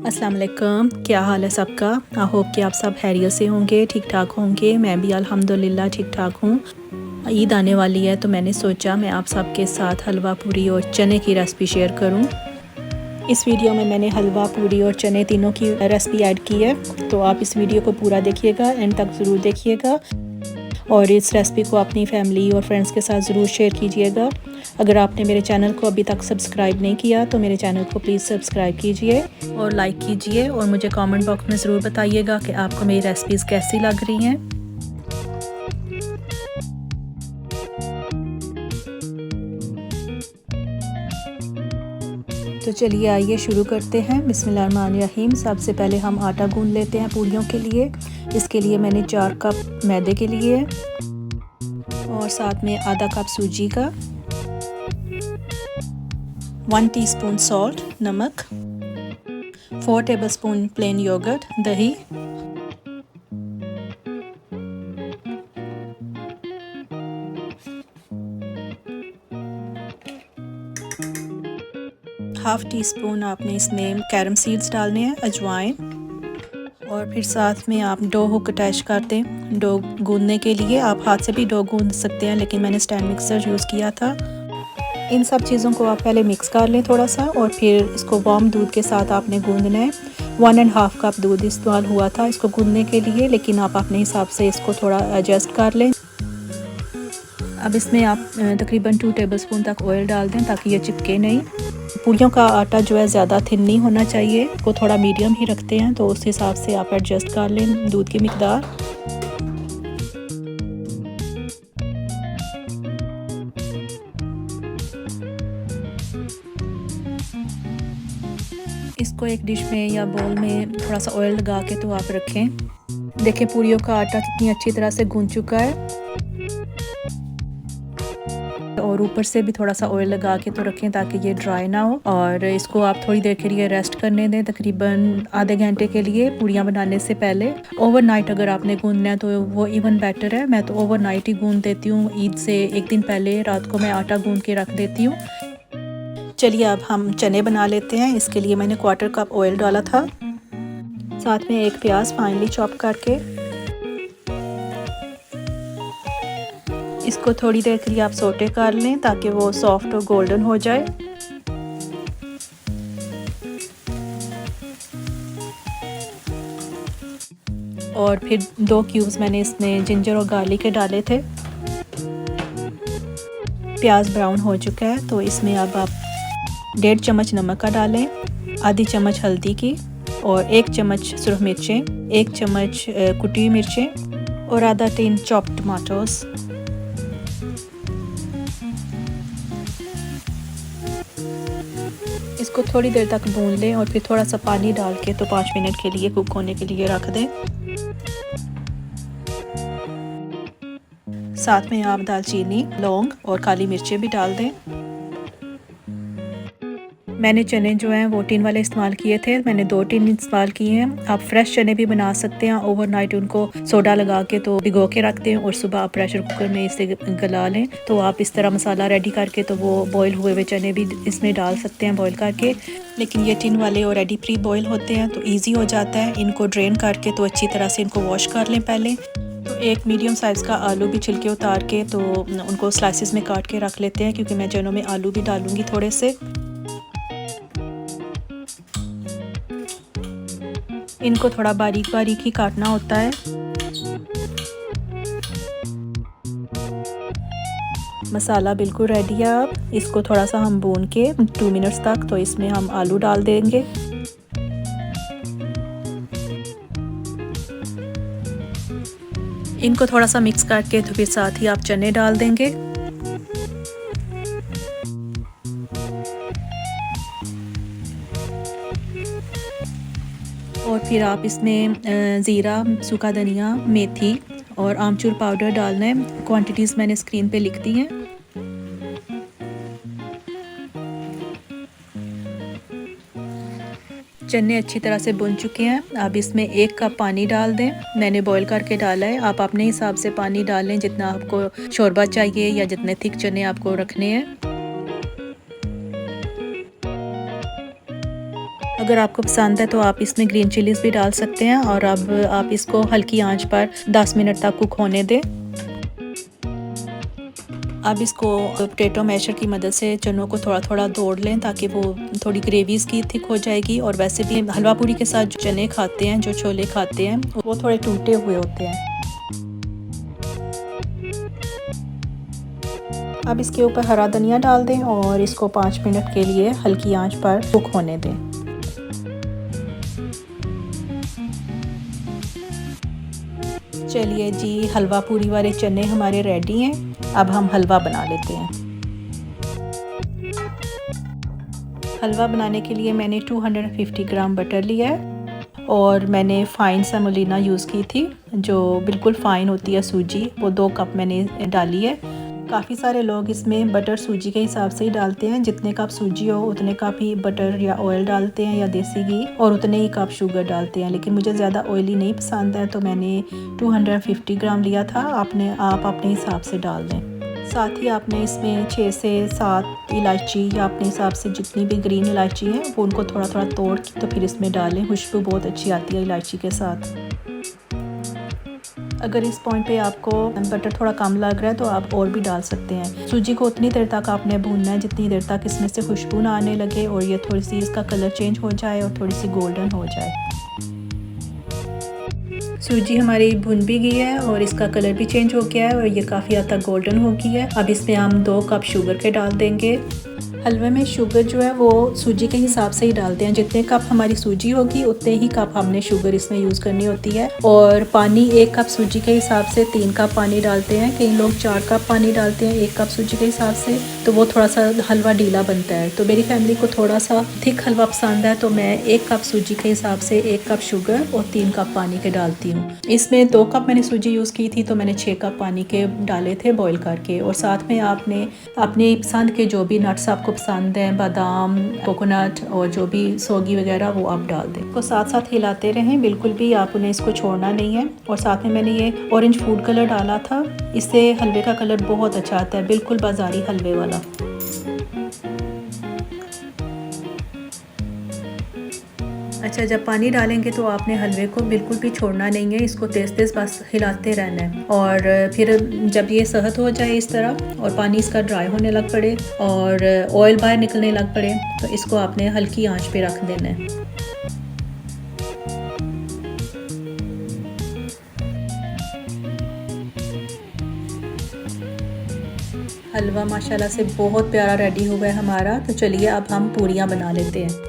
अस्सलाम वालेकुम, क्या हाल है सबका। आई होप कि आप सब खैरियत से होंगे, ठीक ठाक होंगे। मैं भी अल्हम्दुलिल्लाह ठीक ठाक हूँ। ईद आने वाली है तो मैंने सोचा मैं आप सबके साथ हलवा पूरी और चने की रेसिपी शेयर करूँ। इस वीडियो में मैंने हलवा पूरी और चने तीनों की रेसिपी ऐड की है, तो आप इस वीडियो को पूरा देखिएगा, एंड तक ज़रूर देखिएगा और इस रेसिपी को अपनी फैमिली और फ्रेंड्स के साथ ज़रूर शेयर कीजिएगा। अगर आपने मेरे चैनल को अभी तक सब्सक्राइब नहीं किया तो मेरे चैनल को प्लीज़ सब्सक्राइब कीजिए और लाइक कीजिए, और मुझे कमेंट बॉक्स में ज़रूर बताइएगा कि आपको मेरी रेसिपीज़ कैसी लग रही हैं। तो चलिए आइए शुरू करते हैं। बिस्मिल्लाहिर्रहमानिर्रहीम। सबसे पहले हम आटा गूंद लेते हैं पूरियों के लिए। इसके लिए मैंने 4 कप मैदे के लिए और साथ में आधा कप सूजी का, 1 टीस्पून सॉल्ट नमक, 4 टेबलस्पून प्लेन योगर्ट दही, हाफ़ टी स्पून आपने इसमें कैरम सीड्स डालने हैं, अजवाइन, और फिर साथ में आप डो हुक अटैच कर दें। डो गूंदने के लिए आप हाथ से भी डो गूंद सकते हैं, लेकिन मैंने स्टैंड मिक्सर यूज़ किया था। इन सब चीज़ों को आप पहले मिक्स कर लें थोड़ा सा, और फिर इसको वार्म दूध के साथ आपने गूंदना है। 1.5 कप दूध इस्तेमाल हुआ था इसको गूंदने के लिए, लेकिन आप अपने हिसाब से इसको थोड़ा एडजस्ट कर लें। अब इसमें आप तकरीबन 2 टेबलस्पून तक ऑयल डाल दें ताकि ये चिपके नहीं। पूरियों का आटा जो है ज़्यादा थिन नहीं होना चाहिए, वो थोड़ा मीडियम ही रखते हैं, तो उस हिसाब से आप एडजस्ट कर लें दूध की मिकदार। इसको एक डिश में या बाउल में थोड़ा सा ऑयल लगा के तो आप रखें। देखें पूरियों का आटा कितनी अच्छी तरह से गूंद चुका है, और ऊपर से भी थोड़ा सा ऑयल लगा के तो रखें ताकि ये ड्राई ना हो। और इसको आप थोड़ी देर के लिए रेस्ट करने दें, तकरीबन आधे घंटे के लिए पूरियां बनाने से पहले। ओवरनाइट अगर आपने गूंदना है तो वो इवन बेटर है। मैं तो ओवरनाइट ही गूंद देती हूँ, ईद से एक दिन पहले रात को मैं आटा गूंद के रख देती हूँ। चलिए अब हम चने बना लेते हैं। इसके लिए मैंने 1/4 कप ऑयल डाला था, साथ में एक प्याज फाइनली चॉप करके। इसको थोड़ी देर के लिए आप सोटे कर लें ताकि वो सॉफ्ट और गोल्डन हो जाए। और फिर 2 क्यूब्स मैंने इसमें जिंजर और गार्लिक के डाले थे। प्याज ब्राउन हो चुका है तो इसमें अब आप 1.5 चम्मच नमक का डालें, आधी चम्मच हल्दी की, और 1 चम्मच सुरख मिर्चें, 1 चम्मच कुटी हुई मिर्चें, और आधा टीन चॉप्ड टमाटोस। इसको थोड़ी देर तक भून लें और फिर थोड़ा सा पानी डाल के तो 5 मिनट के लिए कुक होने के लिए रख दें। साथ में आप दालचीनी, लौंग और काली मिर्चें भी डाल दें। मैंने चने जो हैं वो टिन वाले इस्तेमाल किए थे, मैंने 2 टिन इस्तेमाल किए हैं। आप फ्रेश चने भी बना सकते हैं, ओवरनाइट उनको सोडा लगा के तो भिगो के रख दें और सुबह आप प्रेशर कुकर में इसे गला लें। तो आप इस तरह मसाला रेडी करके तो वो बॉयल हुए हुए चने भी इसमें डाल सकते हैं बॉयल करके। लेकिन ये टिन वाले ऑलरेडी प्री बॉयल होते हैं तो ईजी हो जाता है। इनको ड्रेन करके तो अच्छी तरह से इनको वॉश कर लें पहले। तो एक मीडियम साइज़ का आलू भी छिलके उतार के तो उनको स्लाइसिस में काट के रख लेते हैं, क्योंकि मैं चनों में आलू भी डालूंगी थोड़े से। इनको थोड़ा बारीक बारीक ही काटना होता है। मसाला बिल्कुल रेडी है। अब इसको थोड़ा सा हम भून के 2 मिनट्स तक तो इसमें हम आलू डाल देंगे। इनको थोड़ा सा मिक्स करके तो फिर साथ ही आप चने डाल देंगे। और फिर आप इसमें ज़ीरा, सूखा धनिया, मेथी और आमचूर पाउडर डालना है। क्वांटिटीज़ मैंने स्क्रीन पे लिख दी हैं। चने अच्छी तरह से भुन चुके हैं। अब इसमें 1 कप पानी डाल दें, मैंने बॉईल करके डाला है। आप अपने हिसाब से पानी डाल लें जितना आपको शोरबा चाहिए या जितने थिक चने आपको रखने हैं। अगर आपको पसंद है तो आप इसमें ग्रीन चिलीज़ भी डाल सकते हैं। और अब आप इसको हल्की आंच पर 10 मिनट तक कुक होने दें। अब इसको पोटैटो मैशर की मदद से चनों को थोड़ा थोड़ा तोड़ लें ताकि वो थोड़ी ग्रेवी इसकी थिक हो जाएगी। और वैसे भी हलवा पूरी के साथ जो चने खाते हैं, जो छोले खाते हैं, वो थोड़े टूटे हुए होते हैं। अब इसके ऊपर हरा धनिया डाल दें और इसको 5 मिनट के लिए हल्की आंच पर कुक होने दें। चलिए जी, हलवा पूरी वाले चने हमारे रेडी हैं। अब हम हलवा बना लेते हैं। हलवा बनाने के लिए मैंने 250 ग्राम बटर लिया है और मैंने फ़ाइन सेमोलिना यूज़ की थी, जो बिल्कुल फ़ाइन होती है सूजी, वो 2 कप मैंने डाली है। काफ़ी सारे लोग इसमें बटर सूजी के हिसाब से ही डालते हैं, जितने कप सूजी हो उतने कप ही बटर या ऑयल डालते हैं या देसी घी, और उतने ही कप शुगर डालते हैं। लेकिन मुझे ज़्यादा ऑयली नहीं पसंद है तो मैंने 250 ग्राम लिया था। आप अपने हिसाब से डाल दें। साथ ही आपने इसमें 6 से 7 इलायची या अपने हिसाब से जितनी भी ग्रीन इलायची है वो उनको थोड़ा थोड़ा तोड़ के तो फिर इसमें डालें। खुशबू बहुत अच्छी आती है इलायची के साथ। अगर इस पॉइंट पे आपको बटर थोड़ा कम लग रहा है तो आप और भी डाल सकते हैं। सूजी को उतनी देर तक आपने भूनना है जितनी देर तक इसमें से खुशबू ना आने लगे और ये थोड़ी सी इसका कलर चेंज हो जाए और थोड़ी सी गोल्डन हो जाए। सूजी हमारी भुन भी गई है और इसका कलर भी चेंज हो गया है और ये काफ़ी हद तक गोल्डन हो गई है। अब इसमें हम 2 कप शुगर के डाल देंगे। हलवे में शुगर जो है वो सूजी के हिसाब से ही डालते हैं। जितने कप हमारी सूजी होगी उतने ही कप हमने शुगर इसमें यूज़ करनी होती है। और पानी 1 कप सूजी के हिसाब से 3 कप पानी डालते हैं। कई लोग 4 कप पानी डालते हैं 1 कप सूजी के हिसाब से, तो वो थोड़ा सा हलवा ढीला बनता है। तो मेरी फैमिली को थोड़ा सा थिक हलवा पसंद है तो मैं 1 कप सूजी के हिसाब से 1 कप शुगर और 3 कप पानी के डालती हूँ। इसमें 2 कप मैंने सूजी यूज़ की थी तो मैंने 6 कप पानी के डाले थे बॉईल करके। और साथ में आपने अपनी पसंद के जो भी नट्स आपको पसंद हैं, बादाम, कोकोनट और जो भी सौगी वगैरह, वो आप डाल दें। को साथ साथ हिलाते रहें, बिल्कुल भी आप उन्हें इसको छोड़ना नहीं है। और साथ में मैंने ये ऑरेंज फूड कलर डाला था, इससे हलवे का कलर बहुत अच्छा आता है, बिल्कुल बाज़ारी हलवे वाला। अच्छा, जब पानी डालेंगे तो आपने हलवे को बिल्कुल भी छोड़ना नहीं है, इसको तेज़ तेज़ बस हिलाते रहना है। और फिर जब ये सहत हो जाए इस तरह और पानी इसका ड्राई होने लग पड़े और ऑयल बाहर निकलने लग पड़े तो इसको आपने हल्की आंच पे रख देना है। हलवा माशाल्लाह से बहुत प्यारा रेडी हुआ है हमारा। तो चलिए अब हम पूरियाँ बना लेते हैं।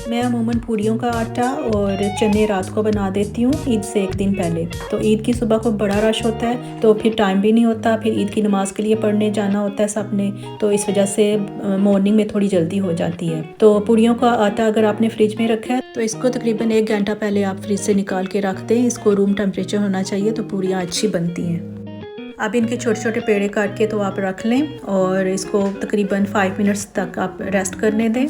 मैं अमूमन पूरियों का आटा और चने रात को बना देती हूँ ईद से 1 दिन पहले। तो ईद की सुबह को बड़ा रश होता है तो फिर टाइम भी नहीं होता, फिर ईद की नमाज़ के लिए पढ़ने जाना होता है सबने, तो इस वजह से मॉर्निंग में थोड़ी जल्दी हो जाती है। तो पूरियों का आटा अगर आपने फ्रिज में रखा है तो इसको तकरीबन 1 घंटा पहले आप फ्रिज से निकाल के रख दें। इसको रूम टेम्परेचर होना चाहिए तो पूरियाँ अच्छी बनती हैं। अब इनके छोटे छोटे पेड़े काट के तो आप रख लें और इसको तकरीबन 5 मिनट्स तक आप रेस्ट करने दें।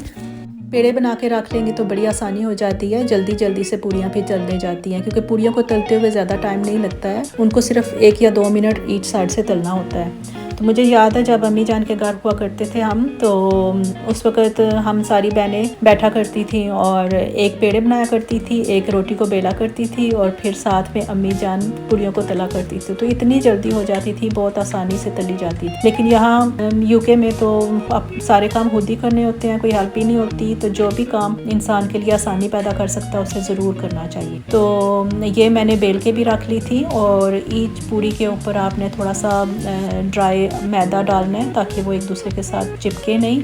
पेड़े बना के रख लेंगे तो बड़ी आसानी हो जाती है, जल्दी जल्दी से पूरियाँ फिर तलने जाती हैं, क्योंकि पूरियों को तलते हुए ज़्यादा टाइम नहीं लगता है, उनको सिर्फ 1 या 2 मिनट ईच साइड से तलना होता है। तो मुझे याद है जब अम्मी जान के घर हुआ करते थे हम, तो उस वक़्त हम सारी बहनें बैठा करती थी और एक पेड़े बनाया करती थी, एक रोटी को बेला करती थी और फिर साथ में अम्मी जान पूरियों को तला करती थी। तो इतनी जल्दी हो जाती थी, बहुत आसानी से तली जाती थी। लेकिन यहाँ यूके में तो अब सारे काम खुद ही करने होते हैं, कोई हेल्प ही नहीं होती। तो जो भी काम इंसान के लिए आसानी पैदा कर सकता है उसे ज़रूर करना चाहिए। तो ये मैंने बेल के भी रख ली थी और ईच पूरी के ऊपर आपने थोड़ा सा ड्राई मैदा डालना है ताकि वो एक दूसरे के साथ चिपके नहीं।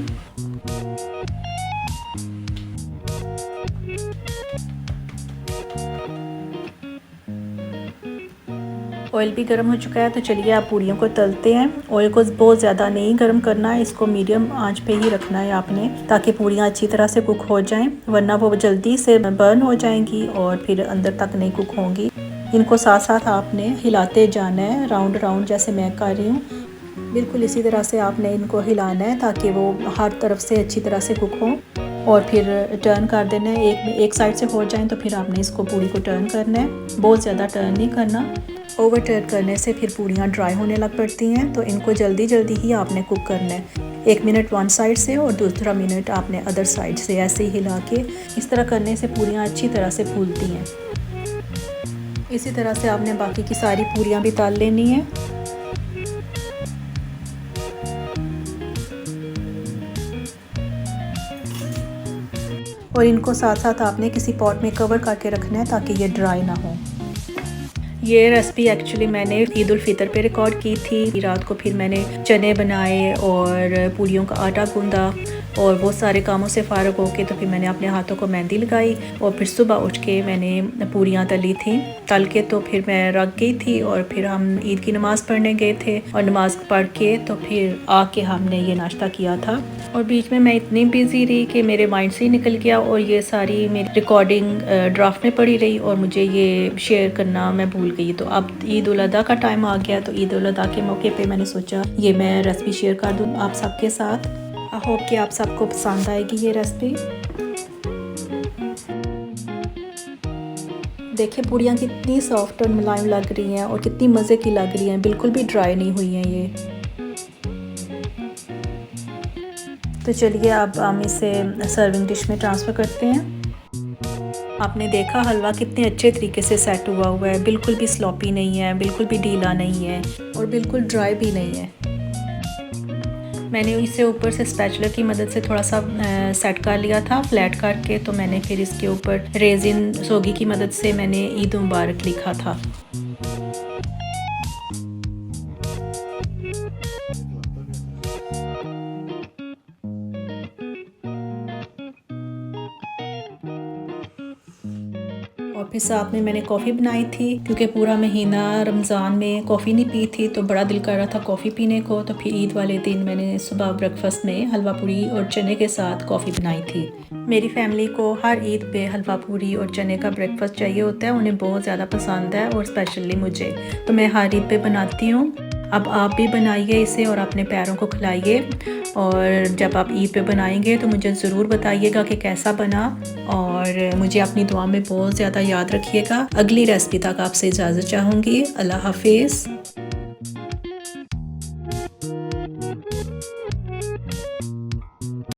ऑयल भी गर्म हो चुका है तो चलिए आप पूरियों को तलते हैं। ऑयल को बहुत ज़्यादा नहीं गर्म करना है, इसको मीडियम आंच पे ही रखना है आपने, ताकि पूरियाँ अच्छी तरह से कुक हो जाएं, वरना वो जल्दी से बर्न हो जाएंगी और फिर अंदर तक नहीं कुक होंगी। इनको साथ साथ आपने हिलाते जाना है, राउंड राउंड जैसे मैं कर रही हूँ, बिल्कुल इसी तरह से आपने इनको हिलाना है ताकि वो हर तरफ से अच्छी तरह से कुक हो। और फिर टर्न कर देना है, एक साइड से हो जाए तो फिर आपने इसको पूरी को टर्न करना है, बहुत ज़्यादा टर्न नहीं करना। ओवर टर्न करने से फिर पूरियाँ ड्राई होने लग पड़ती हैं, तो इनको जल्दी जल्दी ही आपने कुक करना है। 1 मिनट वन साइड से और दूसरा मिनट आपने अदर साइड से ऐसे ही हिला के। इस तरह करने से पूरियाँ अच्छी तरह से फूलती हैं। इसी तरह से आपने बाकी की सारी पूरियाँ भी तल लेनी है। और इनको साथ साथ आपने किसी पॉट में कवर करके रखना है ताकि ये ड्राई ना हो। ये रेसिपी एक्चुअली मैंने ईद उल फितर पे रिकॉर्ड की थी। रात को फिर मैंने चने बनाए और पूरियों का आटा गूंदा और बहुत सारे कामों से फ़ारग होके तो फिर मैंने अपने हाथों को मेहंदी लगाई और फिर सुबह उठ के मैंने पूरियाँ तली थी। तल के तो फिर मैं रख गई थी और फिर हम ईद की नमाज़ पढ़ने गए थे और नमाज़ पढ़ के तो फिर आके हमने ये नाश्ता किया था। और बीच में मैं इतनी बिज़ी रही कि मेरे माइंड से ही निकल गया और ये सारी मेरी रिकॉर्डिंग ड्राफ्ट में पड़ी रही और मुझे ये शेयर करना मैं भूल गई। तो अब ईद उल अज़हा का टाइम आ गया तो ईद उल अज़हा के मौके पे मैंने सोचा ये मैं रेसिपी शेयर कर दूँ आप सबके साथ। आई होप कि आप सबको पसंद आएगी ये रेसिपी। देखिए पूरियाँ कितनी सॉफ्ट और मुलायम लग रही हैं और कितनी मज़े की लग रही हैं, बिल्कुल भी ड्राई नहीं हुई हैं ये। तो चलिए अब हम इसे सर्विंग डिश में ट्रांसफ़र करते हैं। आपने देखा हलवा कितने अच्छे तरीके से सेट हुआ है, बिल्कुल भी स्लॉपी नहीं है, बिल्कुल भी ढीला नहीं है और बिल्कुल ड्राई भी नहीं है। मैंने इसे ऊपर से स्पैचुला की मदद से थोड़ा सा सेट कर लिया था फ्लैट करके। तो मैंने फिर इसके ऊपर रेजिन सोगी की मदद से मैंने ईद मुबारक लिखा था। और फिर साथ में मैंने कॉफ़ी बनाई थी क्योंकि पूरा महीना रमज़ान में कॉफ़ी नहीं पी थी तो बड़ा दिल कर रहा था कॉफ़ी पीने को। तो फिर ईद वाले दिन मैंने सुबह ब्रेकफास्ट में हलवा पूरी और चने के साथ कॉफ़ी बनाई थी। मेरी फैमिली को हर ईद पे हलवा पूरी और चने का ब्रेकफास्ट चाहिए होता है, उन्हें बहुत ज़्यादा पसंद है और स्पेशली मुझे। तो मैं हर ईद पे बनाती हूँ। अब आप भी बनाइए इसे और अपने प्यारों को खिलाइए। और जब आप ईद पे बनाएंगे तो मुझे ज़रूर बताइएगा कि कैसा बना और मुझे अपनी दुआ में बहुत ज़्यादा याद रखिएगा। अगली रेसिपी तक आपसे इजाज़त चाहूँगी। अल्लाह हाफिज़।